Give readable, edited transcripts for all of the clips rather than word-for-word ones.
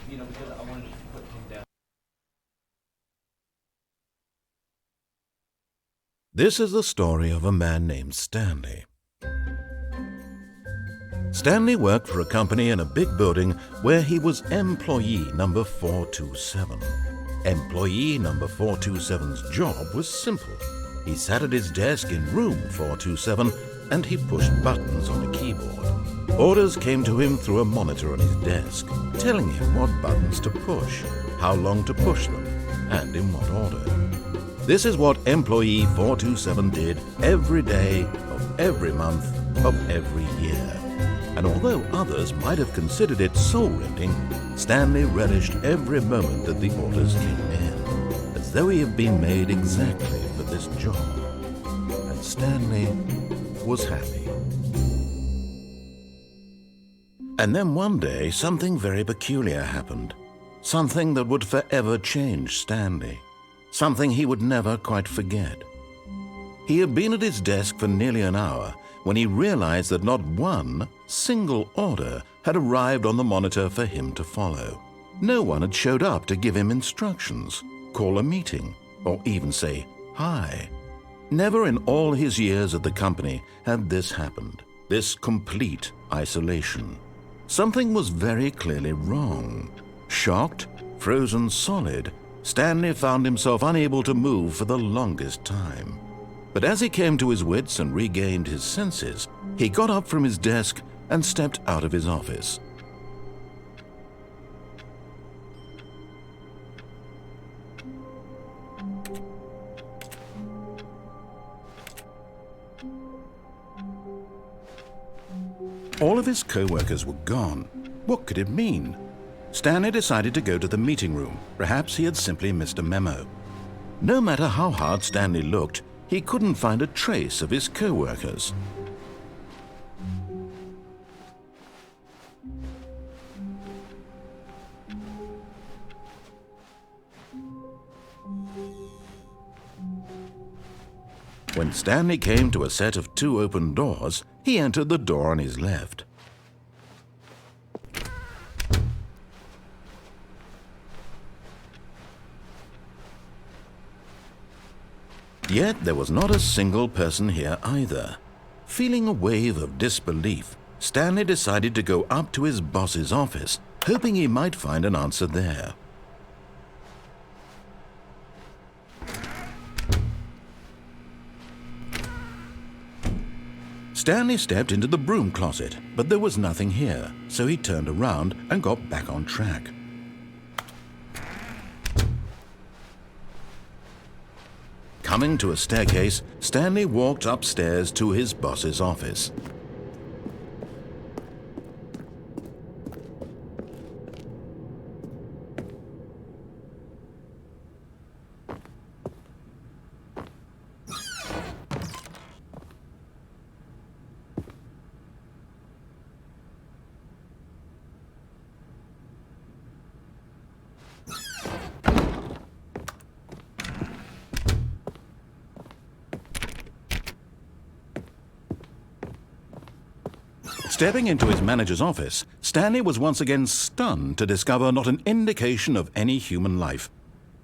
because I wanted to put him down. This is the story of a man named Stanley. Stanley worked for a company in a big building where he was employee number 427. Employee number 427's job was simple. He sat at his desk in room 427 and he pushed buttons on a keyboard. Orders came to him through a monitor on his desk, telling him what buttons to push, how long to push them, and in what order. This is what employee 427 did every day of every month of every year. And although others might have considered it soul-rending, Stanley relished every moment that the orders came in, as though he had been made exactly for this job. And Stanley was happy. And then one day, something very peculiar happened. Something that would forever change Stanley. Something he would never quite forget. He had been at his desk for nearly an hour when he realized that not one single order had arrived on the monitor for him to follow. No one had showed up to give him instructions, call a meeting, or even say hi. Never in all his years at the company had this happened, this complete isolation. Something was very clearly wrong. Shocked, frozen solid, Stanley found himself unable to move for the longest time. But as he came to his wits and regained his senses, he got up from his desk and stepped out of his office. All of his co-workers were gone. What could it mean? Stanley decided to go to the meeting room. Perhaps he had simply missed a memo. No matter how hard Stanley looked, he couldn't find a trace of his co-workers. When Stanley came to a set of 2 open doors, he entered the door on his left. Yet there was not a single person here either. Feeling a wave of disbelief, Stanley decided to go up to his boss's office, hoping he might find an answer there. Stanley stepped into the broom closet, but there was nothing here, so he turned around and got back on track. Coming to a staircase, Stanley walked upstairs to his boss's office. Stepping into his manager's office, Stanley was once again stunned to discover not an indication of any human life.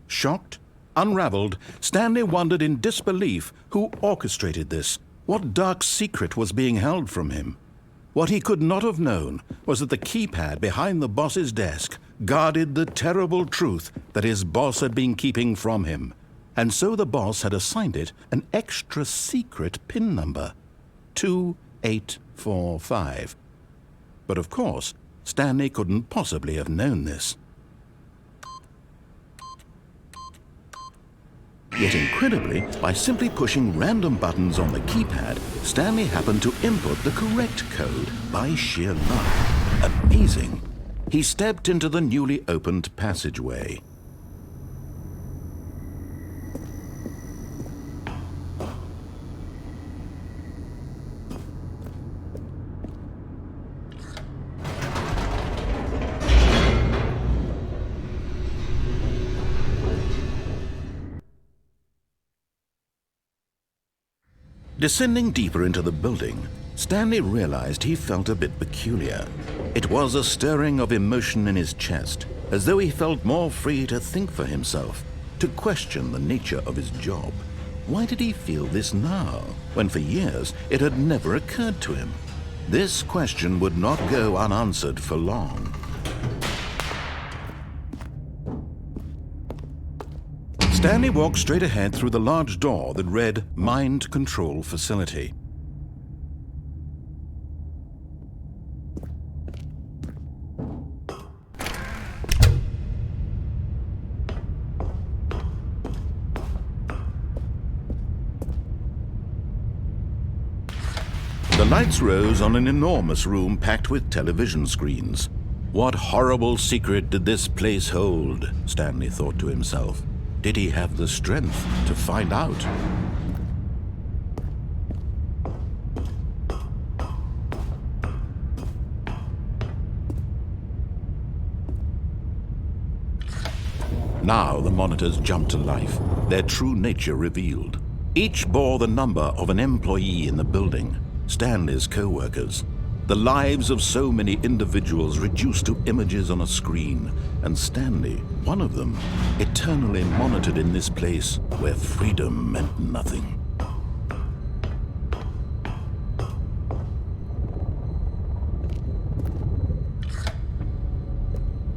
Shocked, unraveled, Stanley wondered in disbelief who orchestrated this, what dark secret was being held from him. What he could not have known was that the keypad behind the boss's desk guarded the terrible truth that his boss had been keeping from him, and so the boss had assigned it an extra secret PIN number, 2845. But of course, Stanley couldn't possibly have known this. Yet incredibly, by simply pushing random buttons on the keypad, Stanley happened to input the correct code by sheer luck. Amazing! He stepped into the newly opened passageway. Descending deeper into the building, Stanley realized he felt a bit peculiar. It was a stirring of emotion in his chest, as though he felt more free to think for himself, to question the nature of his job. Why did he feel this now, when for years it had never occurred to him? This question would not go unanswered for long. Stanley walked straight ahead through the large door that read Mind Control Facility. The lights rose on an enormous room packed with television screens. What horrible secret did this place hold? Stanley thought to himself. Did he have the strength to find out? Now the monitors jumped to life, their true nature revealed. Each bore the number of an employee in the building, Stanley's co-workers. The lives of so many individuals reduced to images on a screen, and Stanley, one of them, eternally monitored in this place where freedom meant nothing.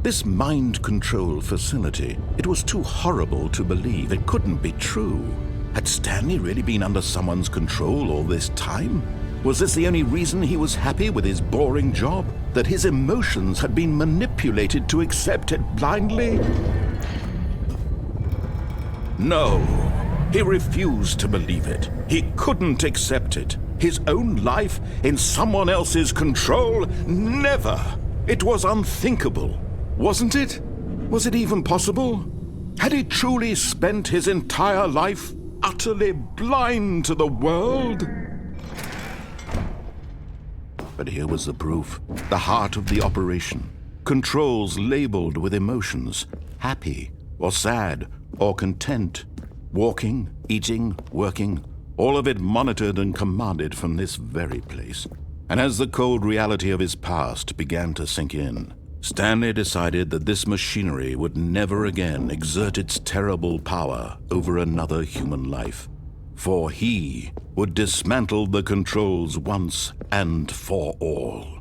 This mind control facility, it was too horrible to believe. It couldn't be true. Had Stanley really been under someone's control all this time? Was this the only reason he was happy with his boring job? That his emotions had been manipulated to accept it blindly? No, he refused to believe it. He couldn't accept it. His own life in someone else's control? Never! It was unthinkable. Wasn't it? Was it even possible? Had he truly spent his entire life utterly blind to the world? But here was the proof, the heart of the operation. Controls labeled with emotions, happy or sad or content. Walking, eating, working, all of it monitored and commanded from this very place. And as the cold reality of his past began to sink in, Stanley decided that this machinery would never again exert its terrible power over another human life. For he would dismantle the controls once and for all.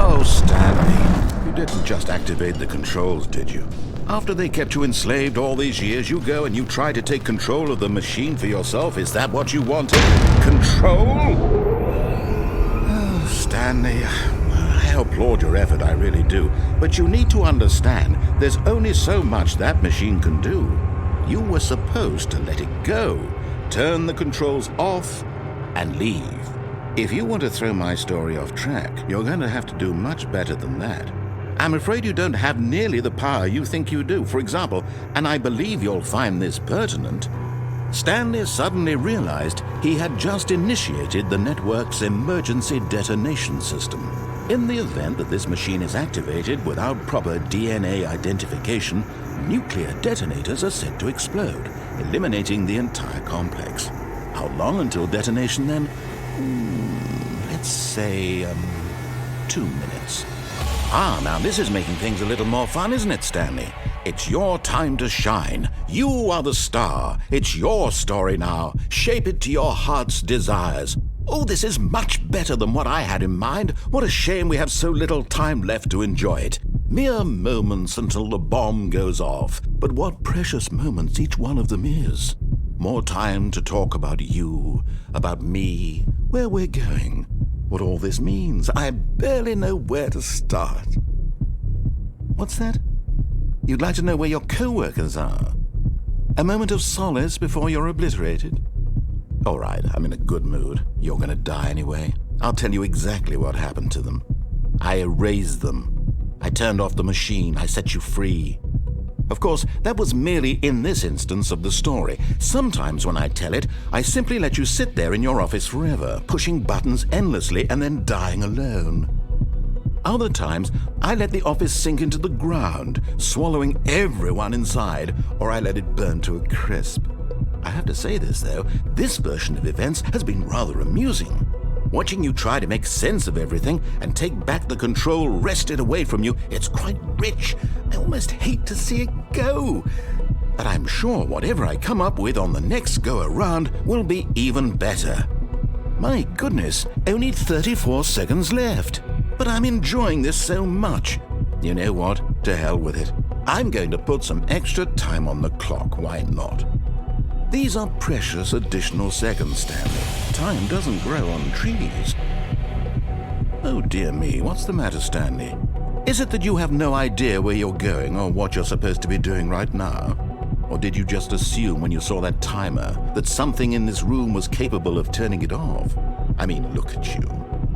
Oh, Stanley, you didn't just activate the controls, did you? After they kept you enslaved all these years, you go and you try to take control of the machine for yourself. Is that what you wanted? Control? Oh, Stanley, I applaud your effort, I really do. But you need to understand, there's only so much that machine can do. You were supposed to let it go, turn the controls off, and leave. If you want to throw my story off track, you're going to have to do much better than that. I'm afraid you don't have nearly the power you think you do. For example, and I believe you'll find this pertinent, Stanley suddenly realized he had just initiated the network's emergency detonation system. In the event that this machine is activated without proper DNA identification, nuclear detonators are set to explode, eliminating the entire complex. How long until detonation then? Let's say, 2 minutes. Now this is making things a little more fun, isn't it, Stanley? It's your time to shine. You are the star. It's your story now. Shape it to your heart's desires. Oh, this is much better than what I had in mind. What a shame we have so little time left to enjoy it. Mere moments until the bomb goes off. But what precious moments each one of them is. More time to talk about you, about me, where we're going, what all this means. I barely know where to start. What's that? You'd like to know where your co-workers are? A moment of solace before you're obliterated? All right, I'm in a good mood. You're gonna die anyway. I'll tell you exactly what happened to them. I erased them. I turned off the machine. I set you free. Of course, that was merely in this instance of the story. Sometimes when I tell it, I simply let you sit there in your office forever, pushing buttons endlessly and then dying alone. Other times, I let the office sink into the ground, swallowing everyone inside, or I let it burn to a crisp. I have to say this, though, this version of events has been rather amusing. Watching you try to make sense of everything and take back the control wrested away from you, it's quite rich. I almost hate to see it go. But I'm sure whatever I come up with on the next go-around will be even better. My goodness, only 34 seconds left. But I'm enjoying this so much. You know what? To hell with it. I'm going to put some extra time on the clock. Why not? These are precious additional seconds, Stanley. Time doesn't grow on trees. Oh dear me, what's the matter, Stanley? Is it that you have no idea where you're going or what you're supposed to be doing right now? Or did you just assume when you saw that timer that something in this room was capable of turning it off? I mean, look at you.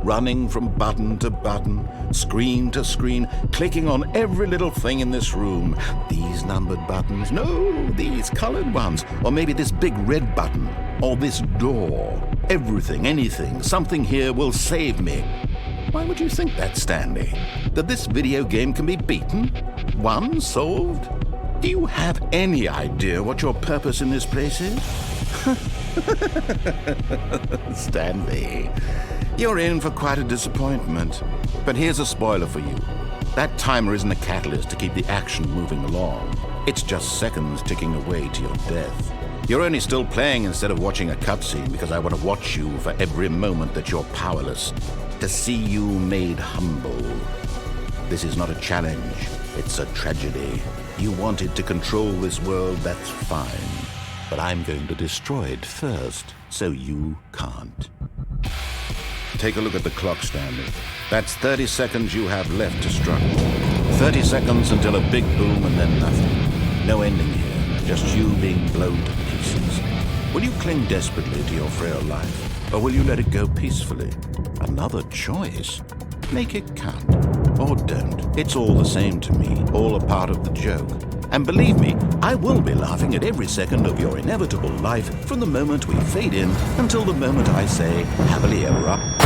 Running from button to button, screen to screen, clicking on every little thing in this room. These numbered buttons, no, these colored ones, or maybe this big red button, or this door. Everything, anything, something here will save me. Why would you think that, Stanley? That this video game can be beaten? Won? Solved? Do you have any idea what your purpose in this place is? Stanley, you're in for quite a disappointment. But here's a spoiler for you. That timer isn't a catalyst to keep the action moving along. It's just seconds ticking away to your death. You're only still playing instead of watching a cutscene because I want to watch you for every moment that you're powerless, to see you made humble. This is not a challenge. It's a tragedy. You wanted to control this world, that's fine. But I'm going to destroy it first, so you can't. Take a look at the clock, Stanley. That's 30 seconds you have left to struggle. 30 seconds until a big boom and then nothing. No ending here, just you being blown to pieces. Will you cling desperately to your frail life, or will you let it go peacefully? Another choice. Make it count. Or don't. It's all the same to me, all a part of the joke. And believe me, I will be laughing at every second of your inevitable life from the moment we fade in until the moment I say, happily ever up.